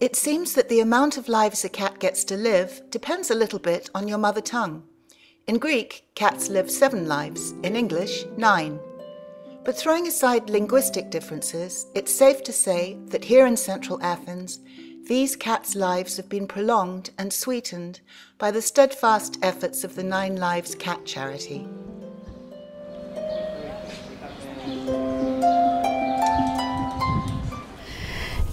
It seems that the amount of lives a cat gets to live depends a little bit on your mother tongue. In Greek, cats live 7 lives, in English, 9. But throwing aside linguistic differences, it's safe to say that here in central Athens, these cats' lives have been prolonged and sweetened by the steadfast efforts of the 9 Lives Cat Charity.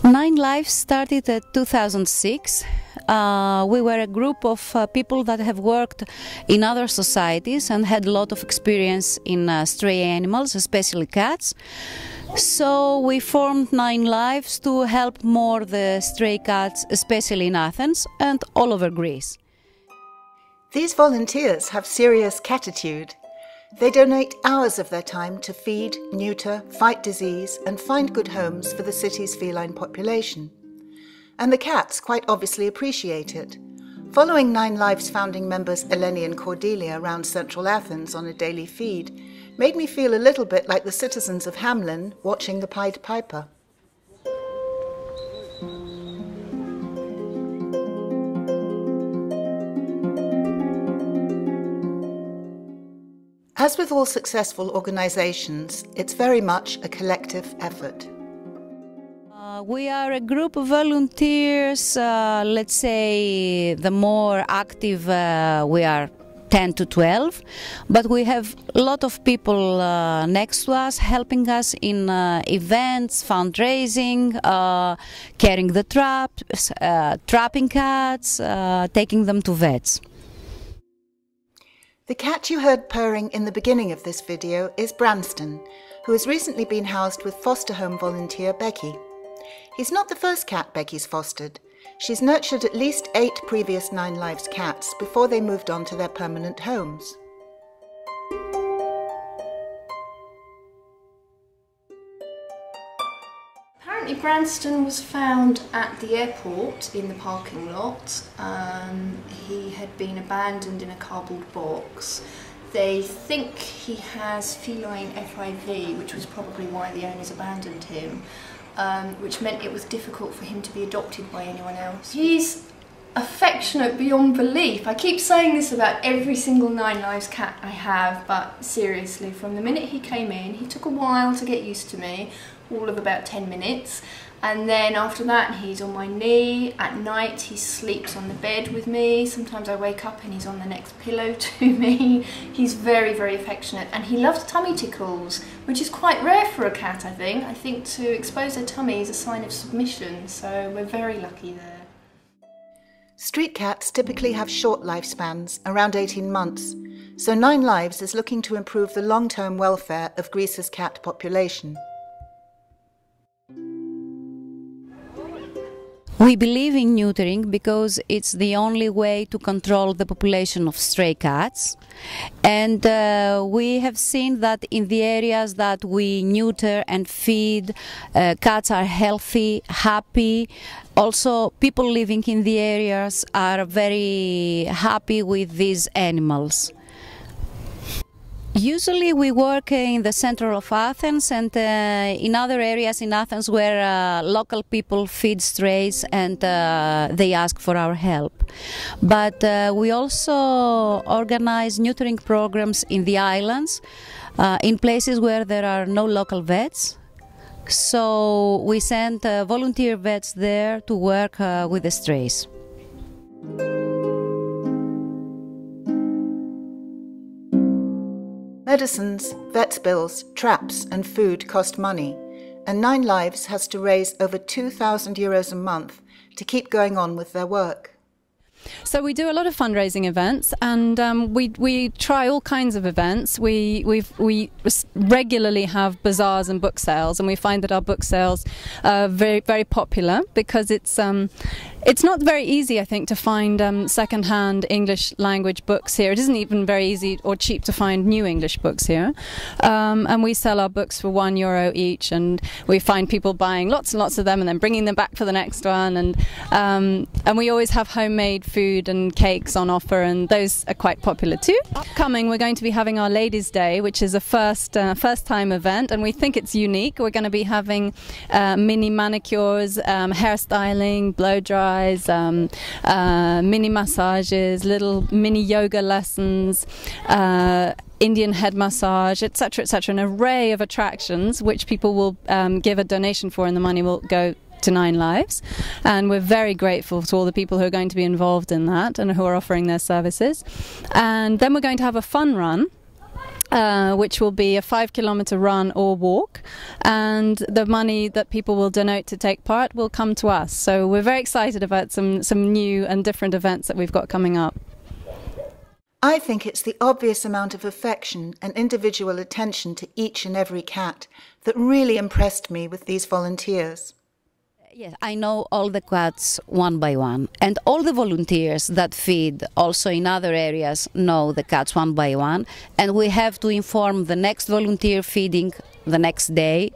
Nine Lives started in 2006. We were a group of people that have worked in other societies and had a lot of experience in stray animals, especially cats. So we formed 9 Lives to help more the stray cats, especially in Athens and all over Greece. These volunteers have serious catitude. They donate hours of their time to feed, neuter, fight disease and find good homes for the city's feline population. And the cats quite obviously appreciate it. Following 9 Lives founding members Eleni and Cordelia around central Athens on a daily feed made me feel a little bit like the citizens of Hamelin watching the Pied Piper. As with all successful organizations, it's very much a collective effort. We are a group of volunteers, let's say the more active we are 10 to 12, but we have a lot of people next to us helping us in events, fundraising, carrying the traps, trapping cats, taking them to vets. The cat you heard purring in the beginning of this video is Branston, who has recently been housed with foster home volunteer Becky. He's not the first cat Becky's fostered. She's nurtured at least 8 previous 9 Lives cats before they moved on to their permanent homes. Apparently Branston was found at the airport in the parking lot. He had been abandoned in a cardboard box. They think he has feline FIV, which was probably why the owners abandoned him, which meant it was difficult for him to be adopted by anyone else. He's affectionate beyond belief. I keep saying this about every single 9 Lives cat I have, but seriously, from the minute he came in, he took a while to get used to me, all of about 10 minutes, and then after that he's on my knee. At night he sleeps on the bed with me. Sometimes I wake up and he's on the next pillow to me. He's very, very affectionate, and he loves tummy tickles, which is quite rare for a cat, I think. I think to expose their tummy is a sign of submission, so we're very lucky there. Street cats typically have short lifespans, around 18 months, so 9 Lives is looking to improve the long-term welfare of Greece's cat population. We believe in neutering because it's the only way to control the population of stray cats, and we have seen that in the areas that we neuter and feed, cats are healthy, happy. Also, people living in the areas are very happy with these animals. Usually we work in the center of Athens and in other areas in Athens where local people feed strays and they ask for our help. But we also organize neutering programs in the islands, in places where there are no local vets. So we send volunteer vets there to work with the strays. Medicines, vet's bills, traps and food cost money, and 9 Lives has to raise over €2,000 a month to keep going on with their work. So we do a lot of fundraising events, and we try all kinds of events. We regularly have bazaars and book sales, and we find that our book sales are very, very popular because it's not very easy, I think, to find second-hand English language books here. It isn't even very easy or cheap to find new English books here, and we sell our books for €1 each, and we find people buying lots and lots of them and then bringing them back for the next one, and we always have homemade food and cakes on offer, and those are quite popular too. Upcoming, we're going to be having our Ladies' Day, which is a first-time event, and we think it's unique. We're going to be having mini manicures, hairstyling, blow dries, mini massages, little mini yoga lessons, Indian head massage, etc., etc., an array of attractions which people will give a donation for, and the money will go to 9 Lives. And we're very grateful to all the people who are going to be involved in that and who are offering their services. And then we're going to have a fun run, which will be a 5-kilometer run or walk, and the money that people will donate to take part will come to us. So we're very excited about some new and different events that we've got coming up. I think it's the obvious amount of affection and individual attention to each and every cat that really impressed me with these volunteers. Yes, I know all the cats one by one, and all the volunteers that feed also in other areas know the cats one by one, and we have to inform the next volunteer feeding the next day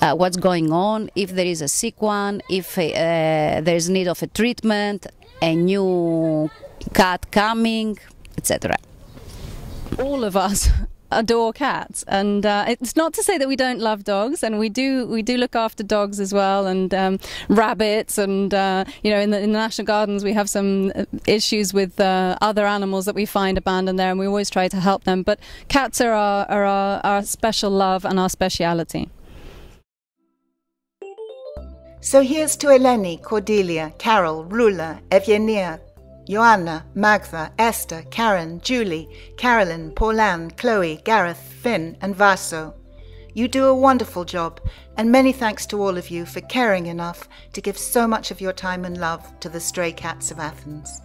what's going on, if there is a sick one, if there is need of a treatment, a new cat coming, etc. All of us adore cats, and it's not to say that we don't love dogs, and we do look after dogs as well, and rabbits, and in the National Gardens we have some issues with other animals that we find abandoned there, and we always try to help them. But cats are our special love and our speciality. So here's to Eleni, Cordelia, Carol, Rula, Evgenia, Joanna, Magda, Esther, Karen, Julie, Carolyn, Pauline, Chloe, Gareth, Finn and Vaso. You do a wonderful job, and many thanks to all of you for caring enough to give so much of your time and love to the stray cats of Athens.